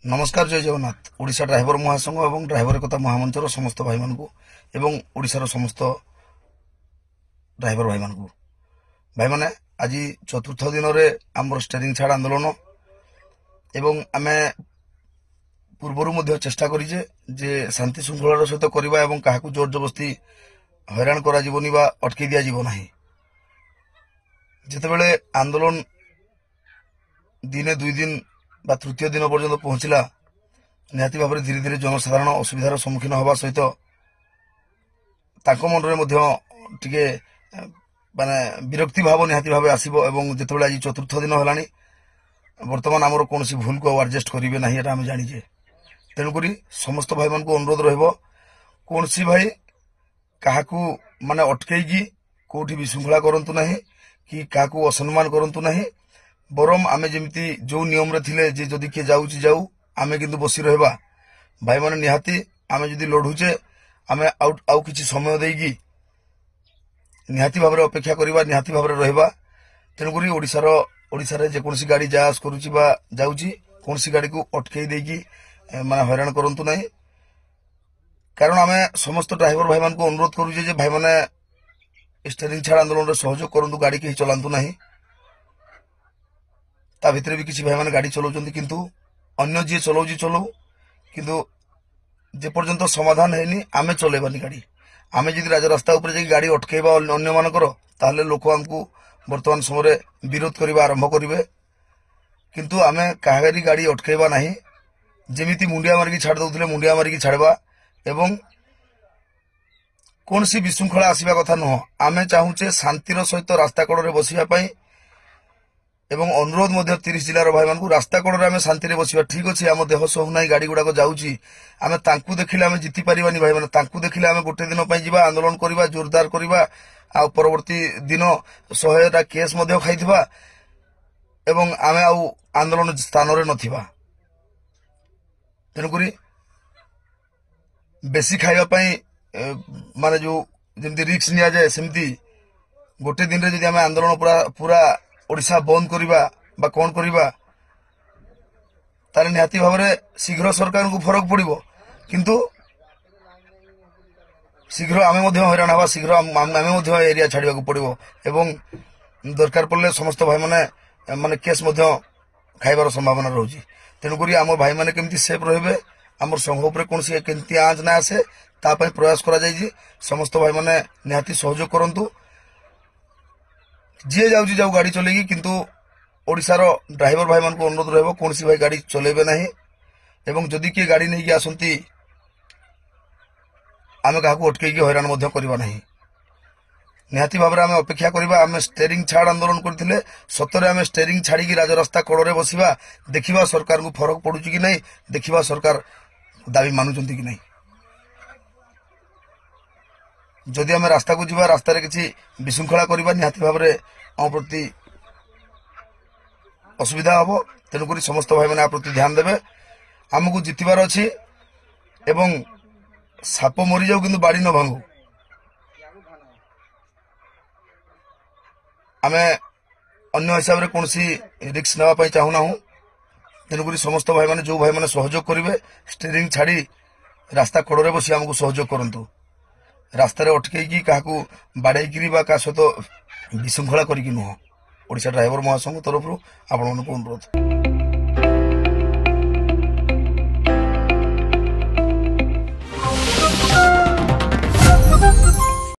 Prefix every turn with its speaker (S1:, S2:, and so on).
S1: नमस्कार जय जगन्नाथ। ओडिशा ड्राइवर महासंघ और ड्राइवर एकता महामंचर समस्त भाई मान एवं ओडिशार समस्त ड्राइवर भाई मान भाई माने आज चतुर्थ दिन में आम स्टेरिंग छाड़ आंदोलन एवं आम पूर्वर चेष्टा करें जे शांति श्रृंखलार सहित करवा क्या जोर जबरदस्ती हैरान कर अटकई दि जाना जितेबले आंदोलन दिने दुई दिन बा तृतीय दिन पर्यंत पहुंचला निहाती भाव धीरे धीरे जनसाधारण असुविधार सम्मुखीन हवा सहित मन में माने विरक्ति भाव निहाती भाव आसो एवं जितेबाला आज चतुर्थ दिन है बर्तमान आमर कौन भूल को आडजस्ट करेंगे ना ये आम जाचे। तेणुक समस्त भाई मान को अनुरोध रोन भाई क्या माने अटकई कौटी विशृंखला करतु ना कि क्या असम्मान करतु ना बरम आमे जमती जो नियम रे थिले जे जदि किए जाऊँ जाऊ आमे किंतु बसी रहबा भाई माने निहाती आमे जदि लढुचे आमे आउ किछि समय देगी निहाती भाव में अपेक्षा करबा निहाती भाव में रहबा। तेणुक ओडिशा रे जेकोसी गाड़ी जास करूची बा जाऊची कोनसी गाड़ी को अटकई देगी माने हैरान करंतु नाही। कारण आमे समस्त ड्राइवर भाई मान को अनुरोध करूचे जे भाई माने स्टीयरिंग छाड़ आंदोलन रे सहयोग करंतु गाड़ी के चलांतु नाही। ता भितर भी किसी भाई मैंने गाड़ी चलाउछन्ति किंतु अन्य जी चलाउछि चलाउ किंतु जे पर्यंत समाधान हैनी आमे चलेबानी गाड़ी आमे जदि राजरास्ता ऊपर जे गाड़ी अटकेबा अन्य मानकर ताहले लोक हमकु वर्तमान समय विरोध करबा आरंभ करिवे किंतु आमे काहारी गाड़ी अटकेबा नाही। जेमिति मुंडिया मारिकी छाड़ दउथिले मुंडिया मारिकी छाड़बा एवं कोनसी विशृंखला आसीबा कथा नुह। आमे चाहूचे शांतिर सहित रास्ता कड़े बसिबा पई एवं अनुरोध 30 जिलार भाई मान रास्ता कड़े आम शांति बसवा ठीक अच्छे आम देह सहु ना गाड़ी गुड़ाक जाऊँगी आम देखिले आम जीति पारानी भाई मैंने देखिले आम गोटे दिन जा आंदोलन करवा जोरदार करवा आ परवर्ती दिन 100टा केस खाई एवं आम आंदोलन स्थान नथिबा। तेणुक बेसी खाइबापी माने जो जमी रिक्स नि जाए सेमती गोटे दिन में आम आंदोलन पूरा पूरा ओडिशा बंद करवा बा कौन करवा तारे निहाती भाव में शीघ्र सरकार को फरक पड़ो किंतु शीघ्र आमे हैरान हवा शीघ्र आमे एरिया छाड़ा पड़ो एवं दरकार पड़े समस्त भाई माने माने केस खाइबार संभावना रोची। तेणुक आम भाई माने केमती सेफ रहिबे आम संघ उपर कौन केमती आँच ना आसे तापाई प्रयास करा जायछि। समस्त भाई माने निहाती सहयोग करंतु जी जाऊँ जाऊ गाड़ी चलेगी किंतु ओडिशार ड्राइवर भाई मान को अनुरोध रहिबो कौन भाई गाड़ी चलेबे नहीं एवं जदि किए गाड़ी नहीं आसंती आमे काहू अटकई हैरान करवा नहीं। निहाती भाव में आम अपेक्षा करवा आम स्टीयरिंग छाड़ आंदोलन करथिले सतरे आम स्टीयरिंग छाड़ी राजरास्ता कड़े बसिबा देखिबा सरकार को फरक पड़ुची कि नहीं देखिबा सरकार दाबी मानुचंती कि नहीं। जदि आम रास्ता को जीवा रास्ता किसी विशृंखला करवा निहाती भाव में आम प्रति असुविधा हम। तेणुक समस्त भाई मैंने प्रति ध्यान देवे आमको जितबार अच्छी एवं साप मरी जाऊ कि बाड़ी न भांगू आम अन्य हिसाब से कौन रिक्स नापी चाहूना। तेणुक समस्त भाई मैंने जो भाई मैंने सहयोग करेंगे स्टीयरिंग छाड़ी रास्ता कड़े बसी आमको सहयोग करूँ रास्तार अटकई क्या बाड़े क्या सहित विशृंखला करी नुह। ओडिशा ड्राइवर महासंघ तरफ आपण अनुरोध।